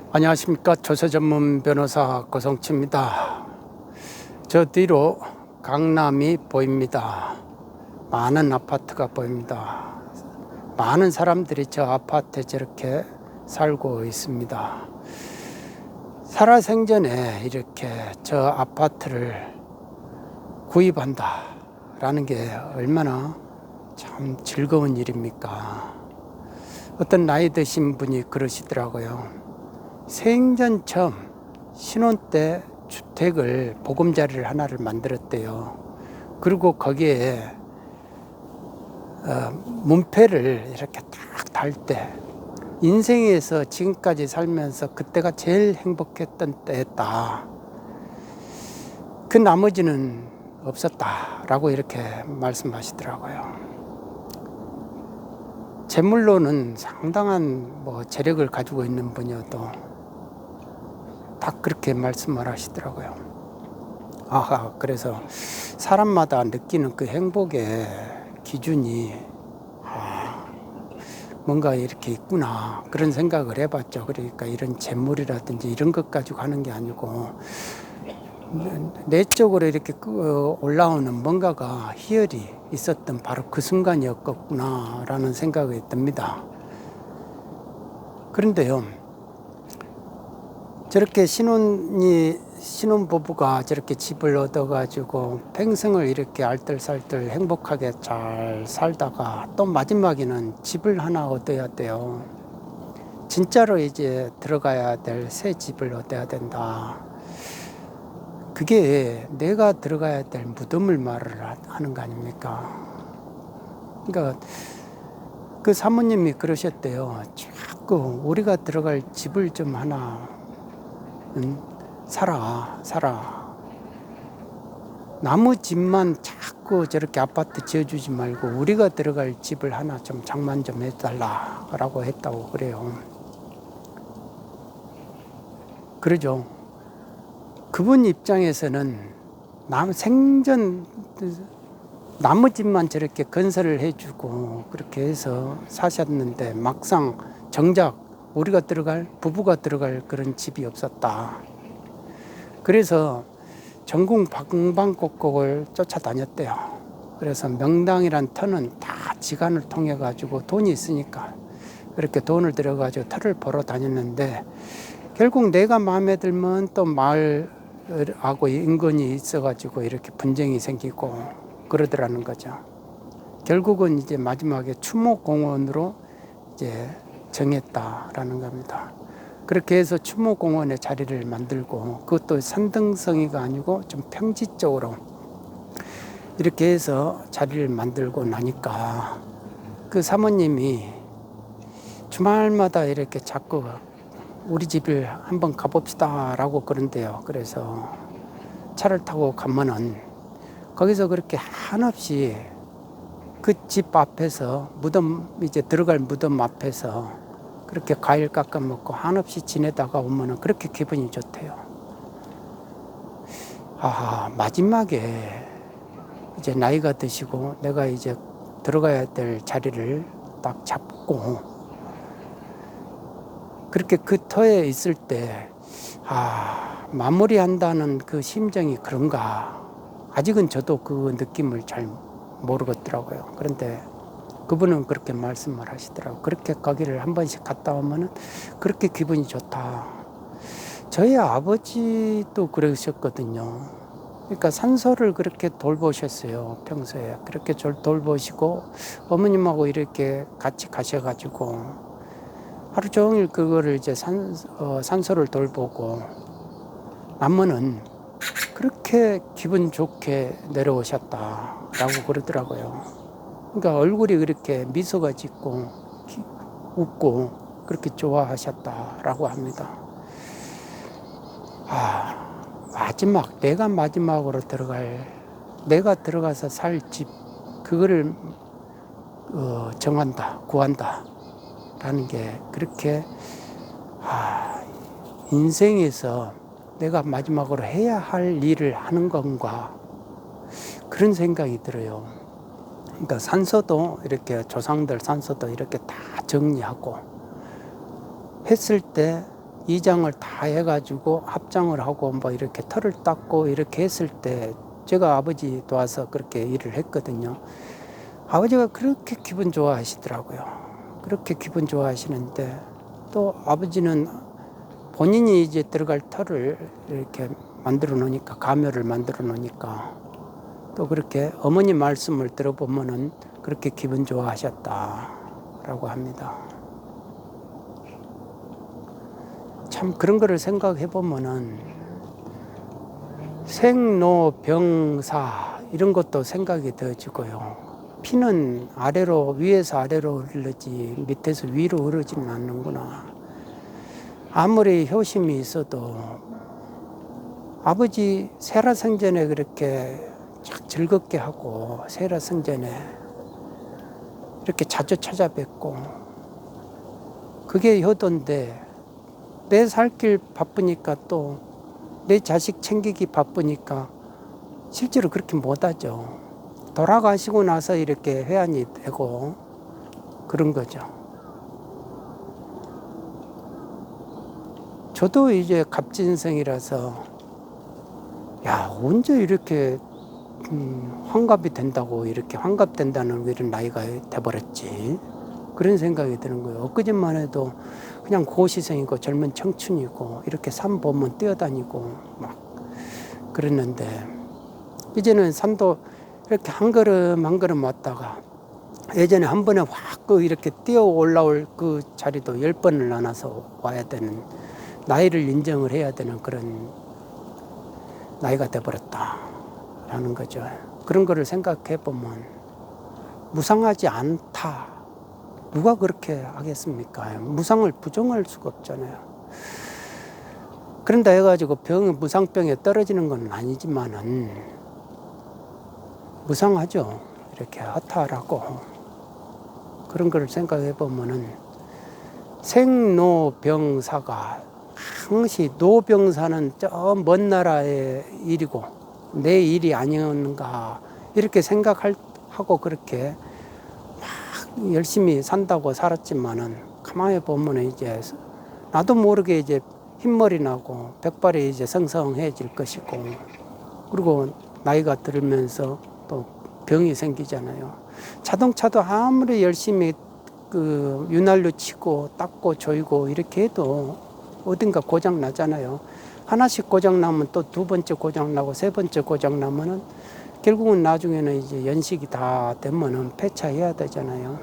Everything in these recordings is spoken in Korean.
안녕하십니까. 조세 전문 변호사 고성치입니다. 저 뒤로 강남이 보입니다. 많은 아파트가 보입니다. 많은 사람들이 저 아파트에 저렇게 살고 있습니다. 살아생전에 이렇게 저 아파트를 구입한다 라는 게 얼마나 참 즐거운 일입니까? 어떤 나이 드신 분이 그러시더라고요. 생전 처음 신혼 때 주택을 보금자리를 하나를 만들었대요. 그리고 거기에 문패를 이렇게 딱 달 때 인생에서 지금까지 살면서 그때가 제일 행복했던 때였다. 그 나머지는 없었다라고 이렇게 말씀하시더라고요. 재물로는 상당한 재력을 가지고 있는 분이어도 다 그렇게 말씀을 하시더라고요. 그래서 사람마다 느끼는 그 행복의 기준이 뭔가 이렇게 있구나 그런 생각을 해봤죠. 그러니까 이런 재물이라든지 이런 것 가지고 하는 게 아니고 내적으로 이렇게 올라오는 뭔가가 희열이 있었던 바로 그 순간이었구나 라는 생각이 듭니다. 그런데요, 저렇게 신혼부부가 저렇게 집을 얻어가지고 평생을 이렇게 알뜰살뜰 행복하게 잘 살다가 또 마지막에는 집을 하나 얻어야 돼요. 진짜로 이제 들어가야 될 새 집을 얻어야 된다. 그게 내가 들어가야 될 무덤을 말을 하는 거 아닙니까? 그러니까 그 사모님이 그러셨대요. 자꾸 우리가 들어갈 집을 좀 하나 사라. 나무 집만 자꾸 저렇게 아파트 지어주지 말고 우리가 들어갈 집을 하나 좀 장만 좀 해달라라고 했다고 그래요. 그러죠. 그분 입장에서는 생전 나무 집만 저렇게 건설을 해주고 그렇게 해서 사셨는데 막상 정작 우리가 들어갈, 부부가 들어갈 그런 집이 없었다. 그래서 전국 방방곡곡을 쫓아다녔대요. 그래서 명당이란 터는 다 지간을 통해 가지고 돈이 있으니까 그렇게 돈을 들여 가지고 터를 보러 다녔는데 결국 내가 마음에 들면 또 마을하고 인근이 있어 가지고 이렇게 분쟁이 생기고 그러더라는 거죠. 결국은 이제 마지막에 추모공원으로 이제 정했다라는 겁니다. 그렇게 해서 추모공원에 자리를 만들고 그것도 산등성이가 아니고 좀 평지 쪽으로 이렇게 해서 자리를 만들고 나니까 그 사모님이 주말마다 이렇게 자꾸 우리 집을 한번 가봅시다 라고 그런대요. 그래서 차를 타고 가면은 거기서 그렇게 한없이 그 집 앞에서 이제 들어갈 무덤 앞에서 그렇게 과일 깎아 먹고 한없이 지내다가 오면은 그렇게 기분이 좋대요. 마지막에 이제 나이가 드시고 내가 이제 들어가야 될 자리를 딱 잡고 그렇게 그 터에 있을 때 마무리한다는 그 심정이 그런가 아직은 저도 그 느낌을 잘 모르겠더라고요. 그런데 그분은 그렇게 말씀을 하시더라고요. 그렇게 거기를 한 번씩 갔다 오면은 그렇게 기분이 좋다. 저희 아버지도 그러셨거든요. 그러니까 산소를 그렇게 돌보셨어요. 평소에 그렇게 돌보시고 어머님하고 이렇게 같이 가셔가지고 하루 종일 그거를 이제 산소를 돌보고 나면은 그렇게 기분 좋게 내려오셨다라고 그러더라고요. 그러니까 얼굴이 그렇게 미소가 짓고 웃고 그렇게 좋아하셨다라고 합니다. 내가 마지막으로 내가 들어가서 살 집, 그거를 정한다, 구한다 라는 게 그렇게 인생에서 내가 마지막으로 해야 할 일을 하는 건가 그런 생각이 들어요. 그러니까 산소도 이렇게 조상들 산소도 이렇게 다 정리하고 했을 때 이장을 다 해가지고 합장을 하고 뭐 이렇게 털을 닦고 이렇게 했을 때 제가 아버지 도와서 그렇게 일을 했거든요. 아버지가 그렇게 기분 좋아하시더라고요. 그렇게 기분 좋아하시는데 또 아버지는 본인이 이제 들어갈 털을 이렇게 만들어 놓으니까, 가묘를 만들어 놓으니까 또 그렇게 어머니 말씀을 들어보면은 그렇게 기분 좋아하셨다라고 합니다. 참 그런 거를 생각해 보면은 생로병사 이런 것도 생각이 되어지고요. 피는 아래로, 위에서 아래로 흐르지 밑에서 위로 흐르지는 않는구나. 아무리 효심이 있어도 아버지 세라성전에 그렇게 즐겁게 하고 세라성전에 이렇게 자주 찾아뵙고 그게 효도인데 내 살 길 바쁘니까 또 내 자식 챙기기 바쁘니까 실제로 그렇게 못하죠. 돌아가시고 나서 이렇게 회한이 되고 그런 거죠. 저도 이제 갑진생이라서 야 언제 이렇게 환갑이 된다고 이렇게 환갑된다는 이런 나이가 돼버렸지 그런 생각이 드는 거예요. 엊그제만 해도 그냥 고시생이고 젊은 청춘이고 이렇게 산 보면 뛰어다니고 막 그랬는데 이제는 산도 이렇게 한 걸음 한 걸음 왔다가 예전에 한 번에 확 이렇게 뛰어 올라올 그 자리도 10번을 나눠서 와야 되는 나이를 인정을 해야 되는 그런 나이가 돼버렸다라는 거죠. 그런 거를 생각해 보면 무상하지 않다. 누가 그렇게 하겠습니까? 무상을 부정할 수가 없잖아요. 그런다 해가지고 무상병에 떨어지는 건 아니지만은 무상하죠. 이렇게 허탈하고 그런 걸 생각해 보면은 생로병사가 항시 노병사는 저 먼 나라의 일이고 내 일이 아니었는가 이렇게 생각하고 그렇게 막 열심히 산다고 살았지만은 가만히 보면은 이제 나도 모르게 이제 흰머리 나고 백발이 이제 성성해질 것이고 그리고 나이가 들면서 또 병이 생기잖아요. 자동차도 아무리 열심히 그 윤활유 치고 닦고 조이고 이렇게 해도 어딘가 고장 나잖아요. 하나씩 고장 나면 또 두 번째 고장 나고 세 번째 고장 나면은 결국은 나중에는 이제 연식이 다 되면은 폐차해야 되잖아요.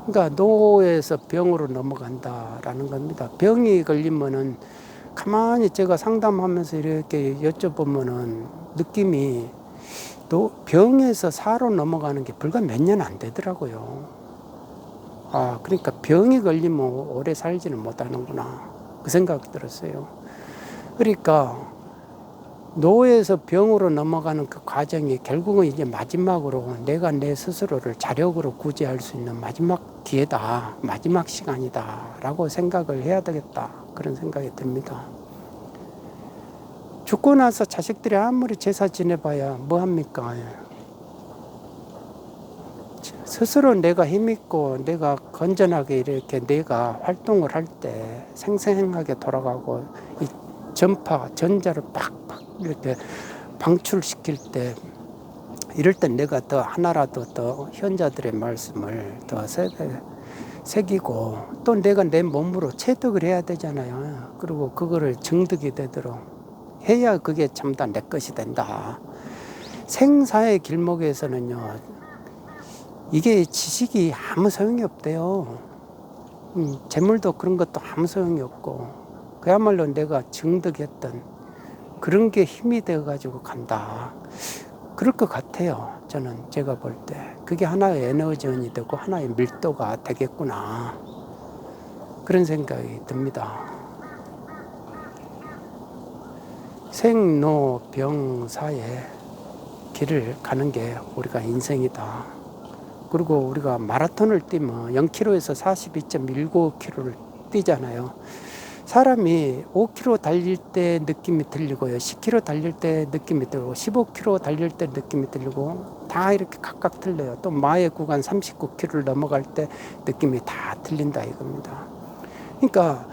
그러니까 노에서 병으로 넘어간다라는 겁니다. 병이 걸리면은 가만히 제가 상담하면서 이렇게 여쭤보면은 느낌이 또 병에서 사로 넘어가는 게 불과 몇 년 안 되더라고요. 아, 그러니까 병이 걸리면 오래 살지는 못하는구나. 그 생각이 들었어요. 그러니까 노에서 병으로 넘어가는 그 과정이 결국은 이제 마지막으로 내가 내 스스로를 자력으로 구제할 수 있는 마지막 기회다. 마지막 시간이다. 라고 생각을 해야 되겠다. 그런 생각이 듭니다. 죽고 나서 자식들이 아무리 제사 지내봐야 뭐합니까? 스스로 내가 힘있고 내가 건전하게 이렇게 내가 활동을 할 때 생생하게 돌아가고 이 전자를 팍팍 이렇게 방출시킬 때 이럴 땐 내가 더 하나라도 더 현자들의 말씀을 더 새기고 또 내가 내 몸으로 체득을 해야 되잖아요. 그리고 그거를 증득이 되도록 해야 그게 참 다 내 것이 된다. 생사의 길목에서는요. 이게 지식이 아무 소용이 없대요. 재물도 그런 것도 아무 소용이 없고 그야말로 내가 증득했던 그런 게 힘이 되어가지고 간다. 그럴 것 같아요. 저는 제가 볼 때 그게 하나의 에너지원이 되고 하나의 밀도가 되겠구나. 그런 생각이 듭니다. 생로병사의 길을 가는 게 우리가 인생이다. 그리고 우리가 마라톤을 뛰면 0km에서 42.19km를 뛰잖아요. 사람이 5km 달릴 때 느낌이 들리고요. 10km 달릴 때 느낌이 들고 15km 달릴 때 느낌이 들리고 다 이렇게 각각 틀려요. 또 마의 구간 39km를 넘어갈 때 느낌이 다 틀린다 이겁니다. 그러니까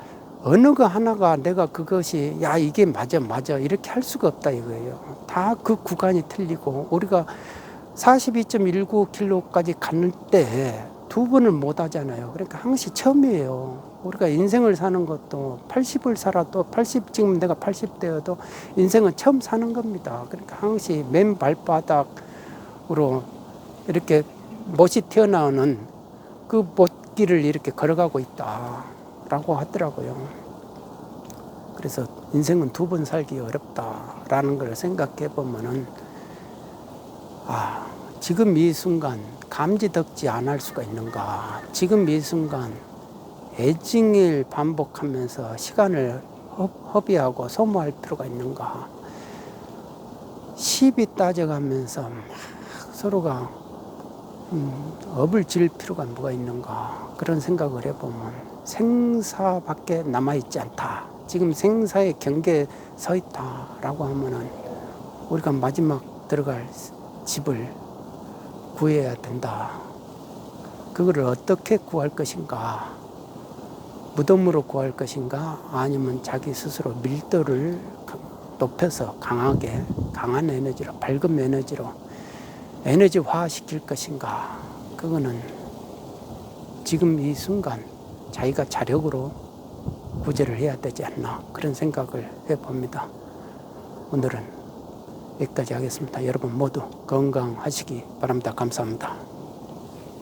어느 거 하나가 내가 그것이 야 이게 맞아 이렇게 할 수가 없다 이거예요. 다 그 구간이 틀리고 우리가 42.19km까지 갔을 때 두 번을 못 하잖아요. 그러니까 항시 처음이에요. 우리가 인생을 사는 것도 80을 살아도 80 지금 내가 80대여도 인생은 처음 사는 겁니다. 그러니까 항시 맨 발바닥으로 이렇게 못이 튀어나오는 그 못길을 이렇게 걸어가고 있다라고 하더라고요. 그래서 인생은 두 번 살기 어렵다라는 걸 생각해 보면은 지금 이 순간 감지덕지 안 할 수가 있는가? 지금 이 순간 애증일 반복하면서 시간을 허비하고 소모할 필요가 있는가? 시비 따져가면서 막 서로가 업을 지을 필요가 뭐가 있는가? 그런 생각을 해보면 생사밖에 남아있지 않다. 지금 생사의 경계에 서 있다라고 하면은 우리가 마지막 들어갈 집을 구해야 된다. 그거를 어떻게 구할 것인가? 무덤으로 구할 것인가? 아니면 자기 스스로 밀도를 높여서 강하게, 강한 에너지로, 밝은 에너지로 에너지화 시킬 것인가? 그거는 지금 이 순간 자기가 자력으로 구제를 해야 되지 않나? 그런 생각을 해봅니다. 오늘은 여기까지 하겠습니다. 여러분 모두 건강하시기 바랍니다. 감사합니다.